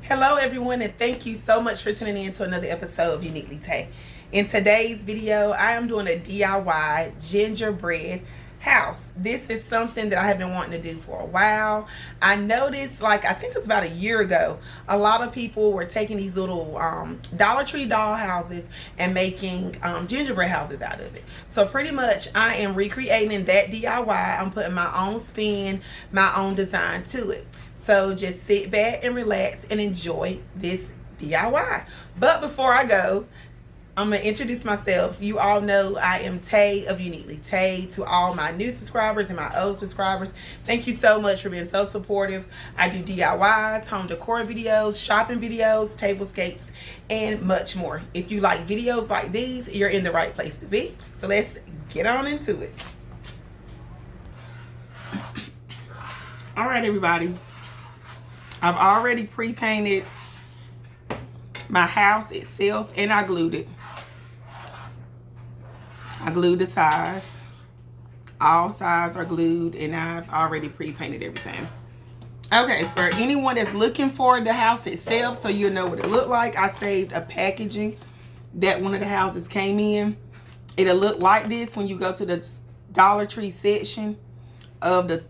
Hello everyone, and thank you so much for tuning in to another episode of Uniquely Tay. In today's video, I am doing a DIY gingerbread house. This is something that I have been wanting to do for a while. I noticed, I think it's about a year ago, a lot of people were taking these little Dollar Tree doll houses and making gingerbread houses out of it. So pretty much I am recreating that DIY. I'm putting my own spin, my own design to it. So just sit back and relax and enjoy this DIY. But before I go, I'm going to introduce myself. You all know I am Tay of Uniquely Tay. To all my new subscribers and my old subscribers, thank you so much for being so supportive. I do DIYs, home decor videos, shopping videos, tablescapes, and much more. If you like videos like these, you're in the right place to be. So let's get on into it. All right, everybody. I've already pre-painted my house itself and I glued it. I glued the sides. All sides are glued and I've already pre-painted everything. Okay, for anyone that's looking for the house itself, so you'll know what it looked like, I saved a packaging that one of the houses came in. It'll look like this when you go to the Dollar Tree section of the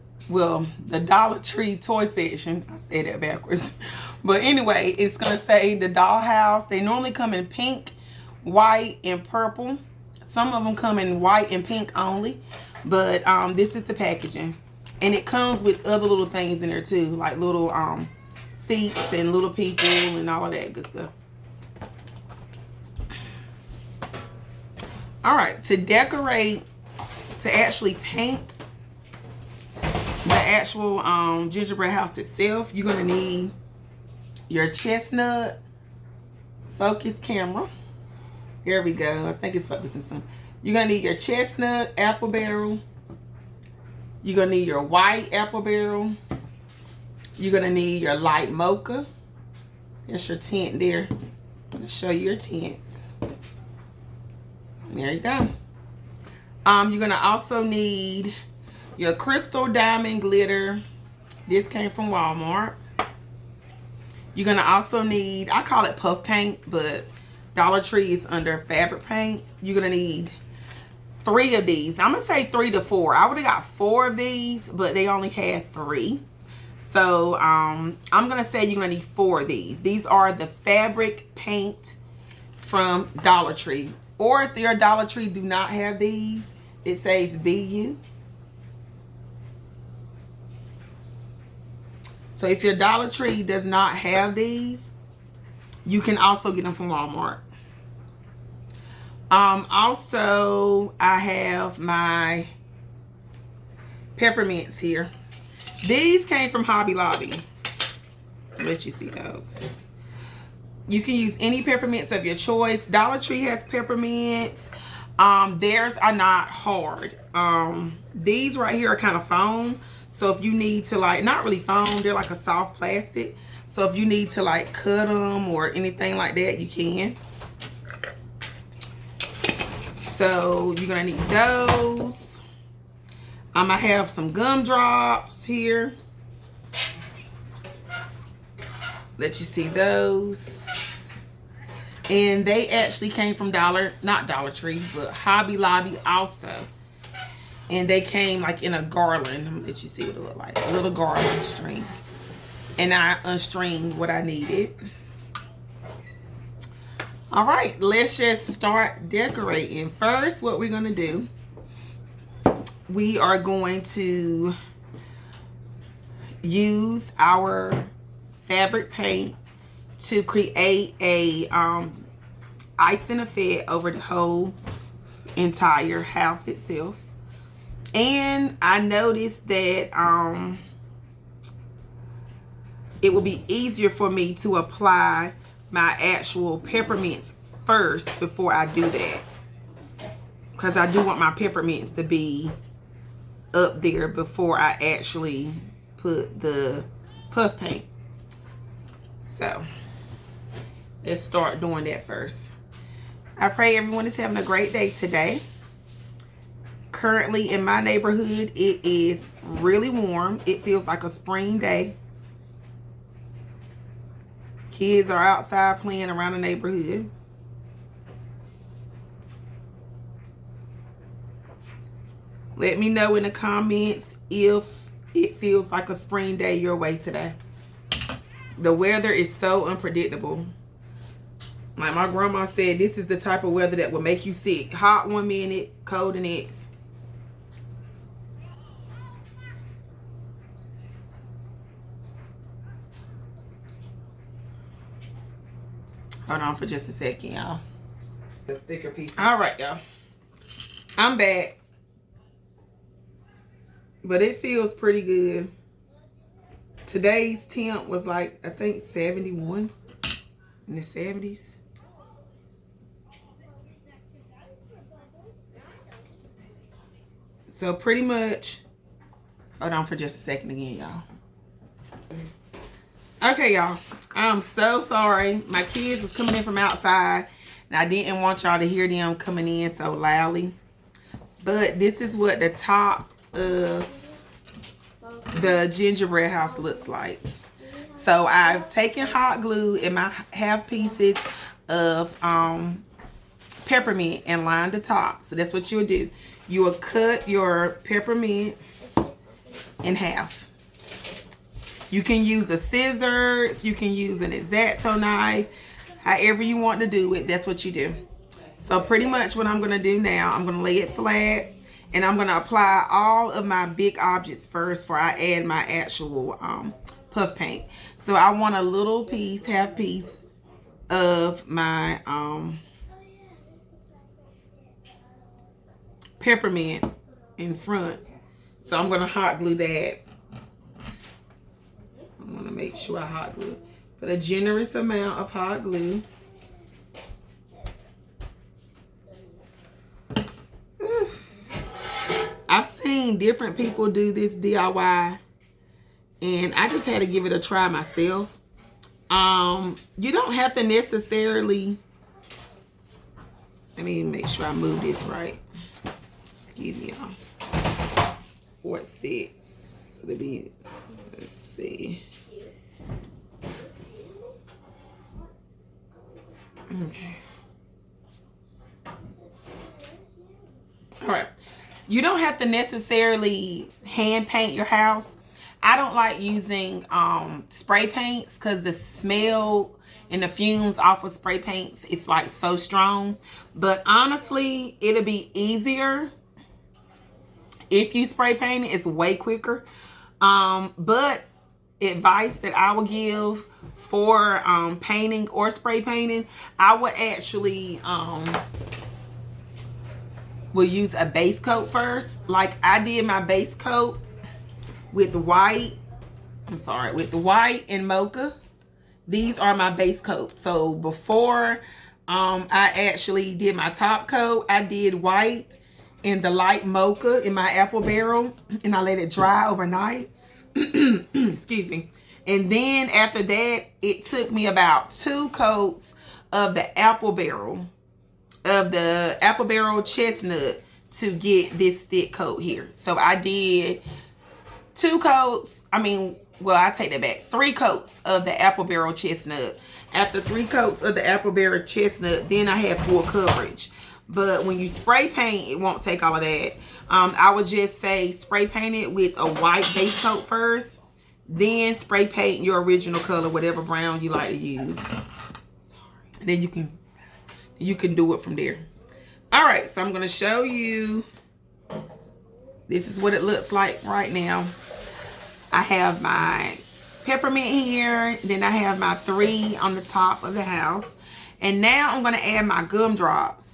Dollar Tree toy section. I said that backwards. But anyway, it's going to say the dollhouse. They normally come in pink, white, and purple. Some of them come in white and pink only. But this is the packaging. And it comes with other little things in there too. Like little seats and little people and all of that good stuff. Alright, to decorate, to actually paint the actual gingerbread house itself, you're going to need your chestnut focus camera. Here we go. I think it's focusing some. You're going to need your chestnut apple barrel. You're going to need your white apple barrel. You're going to need your light mocha. That's your tint there. I'm going to show you your tints. There you go. You're going to also need your crystal diamond glitter. This came from Walmart. You're going to also need, I call it puff paint, but Dollar Tree is under fabric paint. You're going to need 3 of these. I'm going to say 3 to 4. I would have got 4 of these, but they only had 3. So I'm going to say you're going to need 4 of these. These are the fabric paint from Dollar Tree. Or if your Dollar Tree do not have these, it says BU. So if your Dollar Tree does not have these, you can also get them from Walmart. Also, I have my peppermints here. These came from Hobby Lobby. I'll let you see those. You can use any peppermints of your choice. Dollar Tree has peppermints. Theirs are not hard. These right here are kind of foam. So if you need to not really foam, they're like a soft plastic. So if you need to cut them or anything like that, you can. So you're gonna need those. I have some gumdrops here. Let you see those. And they actually came from not Dollar Tree, but Hobby Lobby also. And they came in a garland. I'm gonna let you see what it looked like. A little garland string. And I unstringed what I needed. All right, let's just start decorating. First, what we're gonna do, we are going to use our fabric paint to create a icing effect over the whole entire house itself. And I noticed that it will be easier for me to apply my actual peppermints first before I do that. Because I do want my peppermints to be up there before I actually put the puff paint. So let's start doing that first. I pray everyone is having a great day today. Currently in my neighborhood, it is really warm. It feels like a spring day. Kids are outside playing around the neighborhood. Let me know in the comments if it feels like a spring day your way today. The weather is so unpredictable. Like my grandma said, this is the type of weather that will make you sick. Hot one minute, cold the next. Hold on for just a second, y'all. The thicker pieces. All right, y'all. I'm back. But it feels pretty good. Today's temp was like, I think 71 in the 70s. So pretty much, hold on for just a second again, y'all. Okay, y'all. I'm so sorry. My kids was coming in from outside, and I didn't want y'all to hear them coming in so loudly. But this is what the top of the gingerbread house looks like. So I've taken hot glue and I have pieces of peppermint and lined the top. So that's what you'll do. You will cut your peppermint in half. You can use a scissors, you can use an X-Acto knife, however you want to do it, that's what you do. So pretty much what I'm gonna do now, I'm gonna lay it flat and I'm gonna apply all of my big objects first before I add my actual puff paint. So I want a little piece, half piece of my peppermint in front. So I'm gonna hot glue that. I want to make sure I hot glue. Put a generous amount of hot glue. I've seen different people do this DIY, and I just had to give it a try myself. You don't have to necessarily, let me make sure I move this right. Excuse me, y'all. 4, 6. Let's see. Okay. All right. You don't have to necessarily hand paint your house. I don't like using spray paints because the smell and the fumes off of spray paints is like so strong. But honestly, it'll be easier if you spray paint it. It's way quicker. But advice that I would give for painting or spray painting, I would actually will use a base coat first. Like I did my base coat with white, with white and mocha. These are my base coat. So before I actually did my top coat, I did white and the light mocha in my apple barrel, and I let it dry overnight. Excuse me. And then after that, it took me about 2 coats of the apple barrel chestnut to get this thick coat here. So I did 2 coats. I take that back. 3 coats of the apple barrel chestnut. After 3 coats of the apple barrel chestnut, then I had full coverage. But when you spray paint, it won't take all of that. I would just say spray paint it with a white base coat first. Then spray paint your original color, whatever brown you like to use. And then you can do it from there. All right, so I'm going to show you. This is what it looks like right now. I have my peppermint here. Then I have my 3 on the top of the house. And now I'm going to add my gumdrops.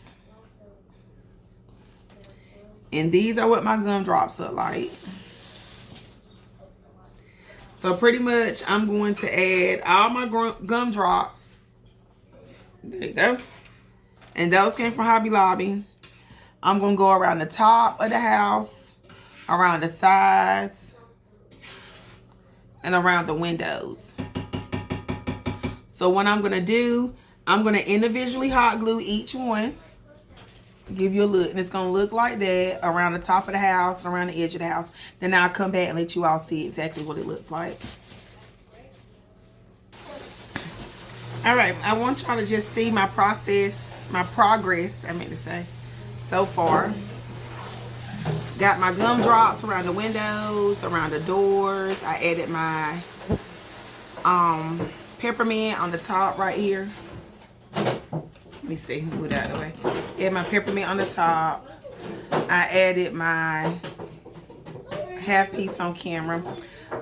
And these are what my gumdrops look like. So pretty much I'm going to add all my gumdrops. There you go. And those came from Hobby Lobby. I'm going to go around the top of the house, around the sides, and around the windows. So what I'm going to do, I'm going to individually hot glue each one. Give you a look, and it's going to look like that around the top of the house and around the edge of the house. Then I'll come back and let you all see exactly what it looks like. All right, I want y'all to just see my process, my progress, I meant to say, so far. Got my gumdrops around the windows, around the doors. I added my peppermint on the top right here. Let me see, move that out of the way. Add my peppermint on the top. I added my half piece on camera.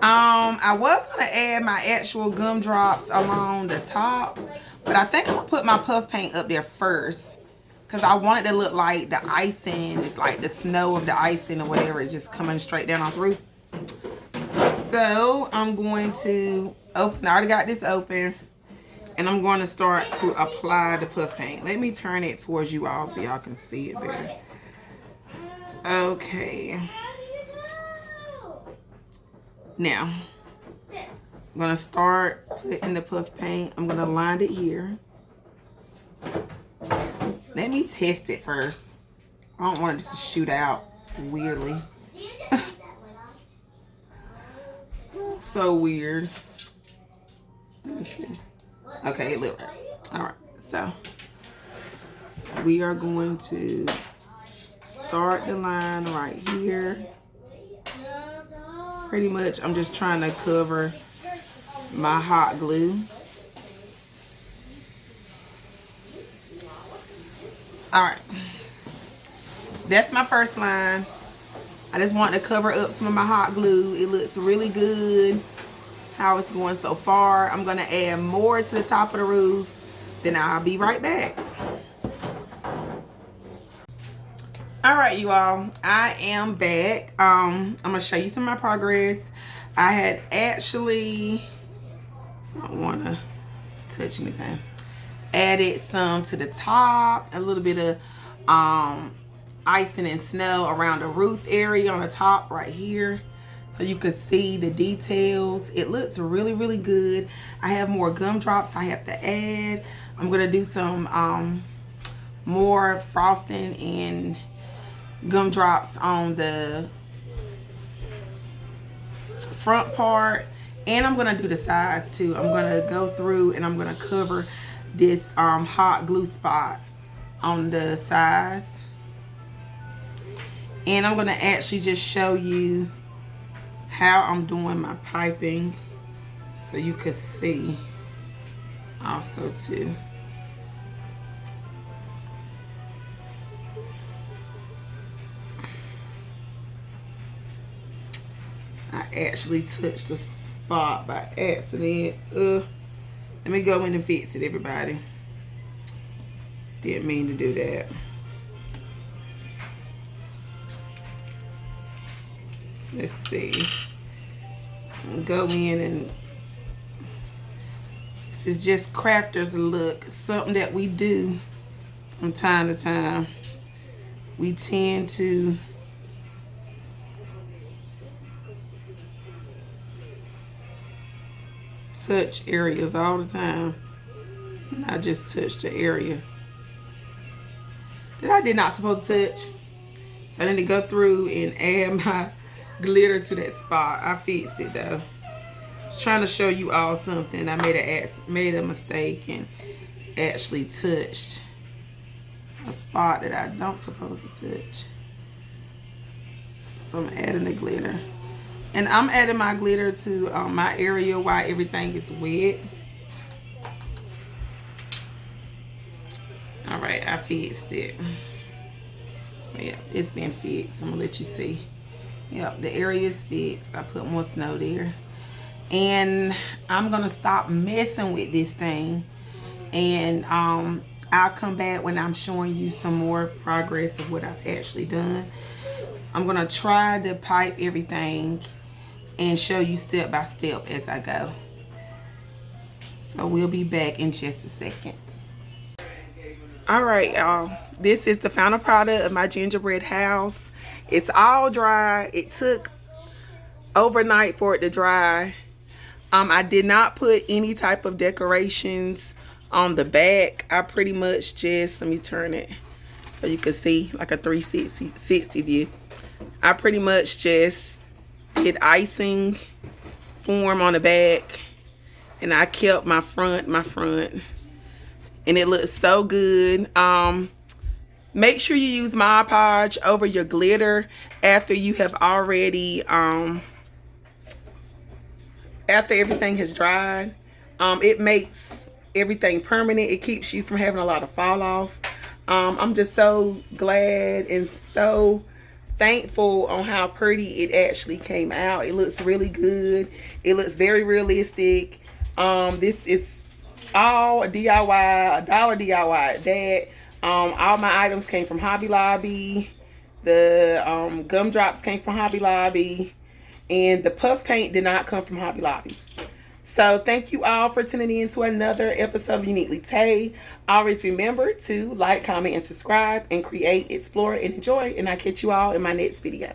I was gonna add my actual gumdrops along the top, but I think I'm gonna put my puff paint up there first because I want it to look like the icing. It's like the snow of the icing or whatever. It's just coming straight down off the roof. So I'm going to open. I already got this open, and I'm going to start to apply the puff paint. Let me turn it towards you all so y'all can see it better. Okay. Now, I'm going to start putting the puff paint. I'm going to line it here. Let me test it first. I don't want it just to shoot out weirdly. So weird. Let me see. Okay, it looked right. Alright, so we are going to start the line right here. Pretty much, I'm just trying to cover my hot glue. Alright. That's my first line. I just want to cover up some of my hot glue. It looks really good how it's going so far. I'm going to add more to the top of the roof. Then I'll be right back. Alright, you all, I am back. I'm going to show you some of my progress. I had actually, I don't want to touch anything, added some to the top, a little bit of icing and snow around the roof area on the top right here, so you can see the details. It looks really, really good. I have more gumdrops I have to add. I'm going to do some more frosting and gumdrops on the front part, and I'm gonna do the sides too. I'm gonna go through and I'm gonna cover this hot glue spot on the sides, and I'm gonna actually just show you how I'm doing my piping so you could see also too. I actually touched the spot by accident. Let me go in and fix it, everybody. Didn't mean to do that. Let's see. Go in and this is just crafter's look. Something that we do from time to time. We tend to touch areas all the time. And I just touched the area that I did not supposed to touch. So I need to go through and add my glitter to that spot. I fixed it though. I was trying to show you all something. I made a mistake and actually touched a spot that I don't supposed to touch. So I'm adding the glitter. And I'm adding my glitter to my area while everything is wet. All right, I fixed it. Yeah, it's been fixed. I'm gonna let you see. Yep, the area is fixed. I put more snow there. And I'm gonna stop messing with this thing. And I'll come back when I'm showing you some more progress of what I've actually done. I'm gonna try to pipe everything and show you step by step as I go. So we'll be back in just a second. All right, y'all. This is the final product of my gingerbread house. It's all dry. It took overnight for it to dry. I did not put any type of decorations on the back. I pretty much just, let me turn it so you can see like a 360 view. I pretty much just did icing form on the back, and I kept my front, and it looks so good. Make sure you use Mod Podge over your glitter after you have already after everything has dried. It makes everything permanent. It keeps you from having a lot of fall off. I'm just so glad and so thankful on how pretty it actually came out. It looks really good. It looks very realistic. This is all a DIY, $1 DIY at that. All my items came from Hobby Lobby. The gumdrops came from Hobby Lobby, and the puff paint did not come from Hobby Lobby. So thank you all for tuning in to another episode of Uniquely Tay. Always remember to like, comment, and subscribe, and create, explore, and enjoy. And I'll catch you all in my next video.